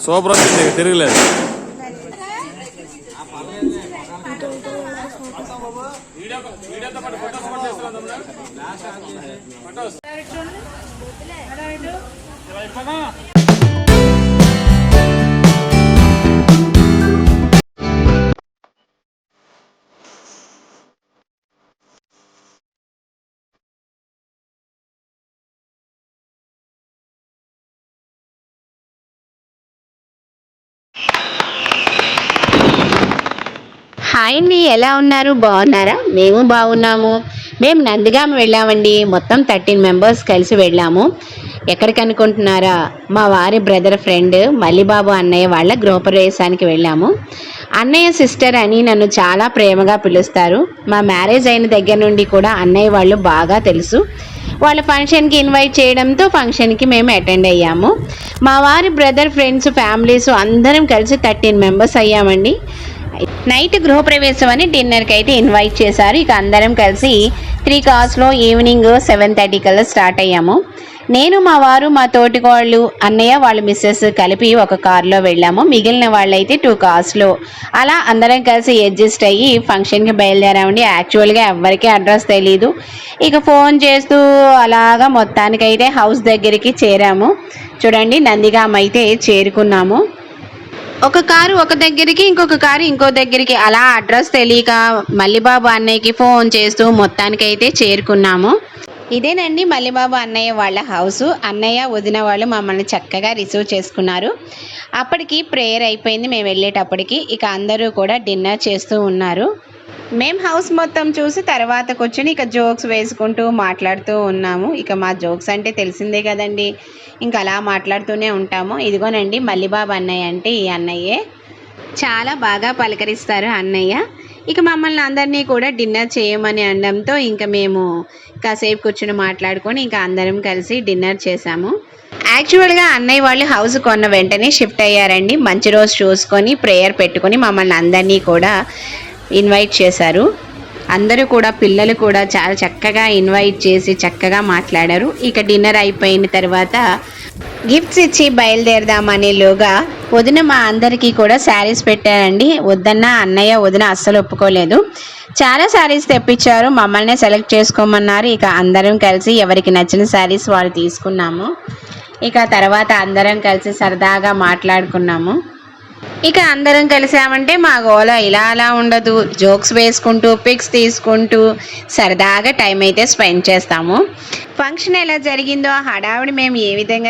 Super వచ్చింది, తిరగలేదు. Hi అండి, ఎలా ఉన్నారు? బాగున్నారా? మేము బాగున్నాము. మేము నందిగామ వెళ్ళామండి. మొత్తం 13 మెంబర్స్ కలిసి వెళ్ళాము. ఎక్కడికి అనుకుంటున్నారా? మా వారి బ్రదర్ ఫ్రెండ్ మల్లిబాబు అన్నయ్య వాళ్ళ గృహప్రవేశానికి వెళ్ళాము. అన్నయ్య సిస్టర్ అని నన్ను చాలా ప్రేమగా పిలుస్తారు. మా మ్యారేజ్ అయిన దగ్గర నుండి కూడా అన్నయ్య వాళ్ళు బాగా తెలుసు. వాళ్ళ ఫంక్షన్కి ఇన్వైట్ చేయడంతో ఫంక్షన్కి మేము అటెండ్ అయ్యాము. మా వారి బ్రదర్ ఫ్రెండ్స్ ఫ్యామిలీస్ అందరం కలిసి 13 మెంబర్స్ అయ్యామండి. నైట్ గృహప్రవేశం అని డిన్నర్కి అయితే ఇన్వైట్ చేశారు. ఇక అందరం కలిసి 3 కార్స్లో ఈవినింగ్ 7:30 కల్లా స్టార్ట్ అయ్యాము. నేను, మా వారు, మా తోటికోళ్ళు, అన్నయ్య వాళ్ళ మిస్సెస్ కలిపి ఒక కార్లో వెళ్ళాము. మిగిలిన వాళ్ళైతే 2 కార్స్లో అలా అందరం కలిసి అడ్జస్ట్ అయ్యి ఫంక్షన్కి బయలుదేరామండి. యాక్చువల్గా ఎవరికి అడ్రస్ తెలీదు. ఇక ఫోన్ చేస్తూ అలాగా మొత్తానికైతే హౌస్ దగ్గరికి చేరాము. చూడండి, నందిగామ అయితే చేరుకున్నాము. ఒక కారు ఒక దగ్గరికి, ఇంకొక కారు ఇంకో దగ్గరికి, అలా అడ్రస్ తెలియక మల్లిబాబు అన్నయ్యకి ఫోన్ చేస్తూ మొత్తానికైతే చేరుకున్నాము. ఇదేనండి మల్లిబాబు అన్నయ్య వాళ్ళ హౌస్. అన్నయ్య వదిన వాళ్ళు మమ్మల్ని చక్కగా రిసీవ్ చేసుకున్నారు. అప్పటికి ప్రేయర్ అయిపోయింది మేము వెళ్ళేటప్పటికి. ఇక అందరూ కూడా డిన్నర్ చేస్తూ ఉన్నారు. మేము హౌస్ మొత్తం చూసి తర్వాత కూర్చొని ఇక జోక్స్ వేసుకుంటూ మాట్లాడుతూ ఉన్నాము. ఇక మా జోక్స్ అంటే తెలిసిందే కదండి, ఇంకా అలా మాట్లాడుతూనే ఉంటాము. ఇదిగోనండి మల్లిబాబు అన్నయ్య అంటే ఈ అన్నయ్యే. చాలా బాగా పలకరిస్తారు అన్నయ్య. ఇక మమ్మల్ని అందరినీ కూడా డిన్నర్ చేయమని అనడంతో ఇంకా మేము కాసేపు కూర్చొని మాట్లాడుకొని ఇంకా అందరం కలిసి డిన్నర్ చేసాము. యాక్చువల్గా అన్నయ్య వాళ్ళు హౌస్ కొన్న వెంటనే షిఫ్ట్ అయ్యారండి. మంచి రోజు చూసుకొని ప్రేయర్ పెట్టుకొని మమ్మల్ని అందరినీ కూడా ఇన్వైట్ చేశారు. అందరూ కూడా పిల్లలు కూడా చాలా చక్కగా ఇన్వైట్ చేసి చక్కగా మాట్లాడారు. ఇక డిన్నర్ అయిపోయిన తర్వాత గిఫ్ట్స్ ఇచ్చి బయలుదేరదామనేలోగా వదిన మా అందరికీ కూడా శారీస్ పెట్టారండి. వద్దన్న అన్నయ్య వదిన అస్సలు ఒప్పుకోలేదు. చాలా శారీస్ తెప్పించారు. మమ్మల్ని సెలెక్ట్ చేసుకోమన్నారు. ఇక అందరం కలిసి ఎవరికి నచ్చిన శారీస్ వాళ్ళు తీసుకున్నాము. ఇక తర్వాత అందరం కలిసి సరదాగా మాట్లాడుకున్నాము. ఇక అందరం కలిసామంటే మా గోల ఇలా అలా ఉండదు. జోక్స్ వేసుకుంటూ పిక్స్ తీసుకుంటూ సరదాగా టైం అయితే స్పెండ్ చేస్తాము. ఫంక్షన్ ఎలా జరిగిందో ఆ హడావిడి మేము ఏ విధంగా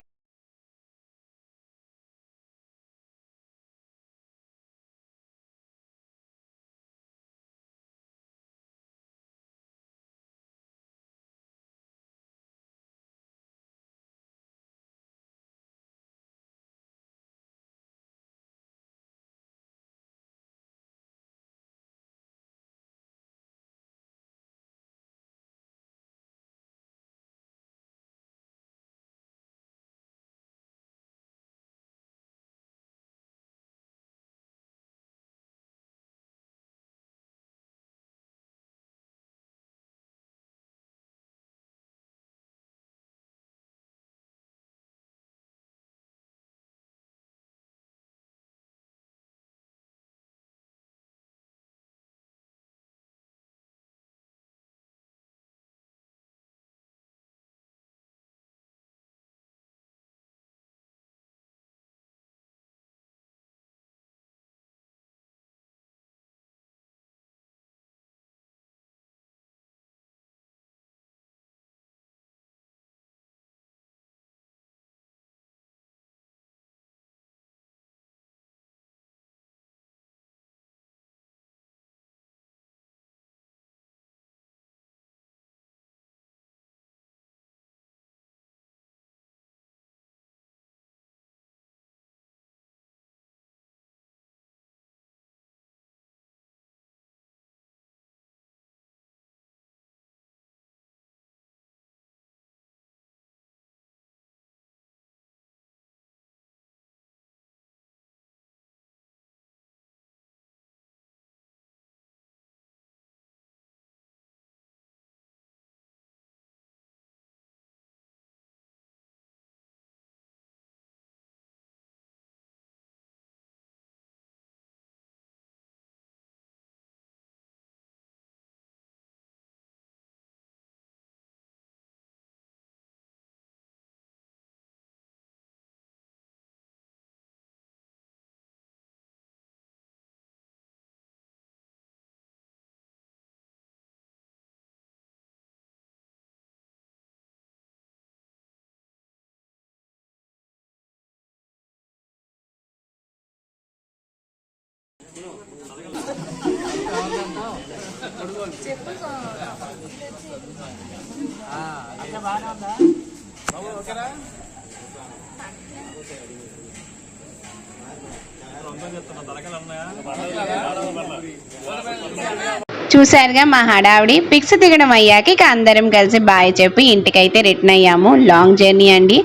చూసారుగా మా హడావిడి. పిక్స్ దిగడం అయ్యాక ఇక అందరం కలిసి బాయ్ చెప్పి ఇంటికైతే రిటర్న్ అయ్యాము. లాంగ్ జర్నీ అండి,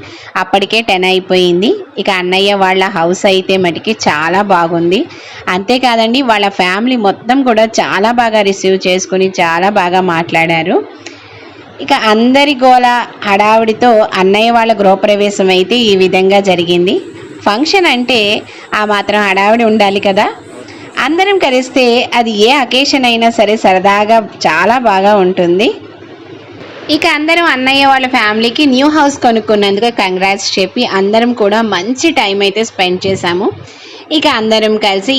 అప్పటికే 10 అయిపోయింది. ఇక అన్నయ్య వాళ్ళ హౌస్ అయితే మటుకి చాలా బాగుంది. అంతేకాదండి, వాళ్ళ ఫ్యామిలీ మొత్తం కూడా చాలా బాగా రిసీవ్ చేసుకుని చాలా బాగా మాట్లాడారు. ఇక అందరి గోల హడావిడితో అన్నయ్య వాళ్ళ గృహప్రవేశం అయితే ఈ విధంగా జరిగింది. ఫంక్షన్ అంటే ఆ మాత్రం హడావిడి ఉండాలి కదా. అందరం కలిస్తే అది ఏ అకేషన్ అయినా సరే సరదాగా చాలా బాగా ఉంటుంది. ఇక అందరం అన్నయ్య వాళ్ళ ఫ్యామిలీకి న్యూ హౌస్ కొనుక్కున్నందుకు కంగ్రాట్స్ చెప్పి అందరం కూడా మంచి టైం అయితే స్పెండ్ చేశాము. ఇక అందరం కలిసి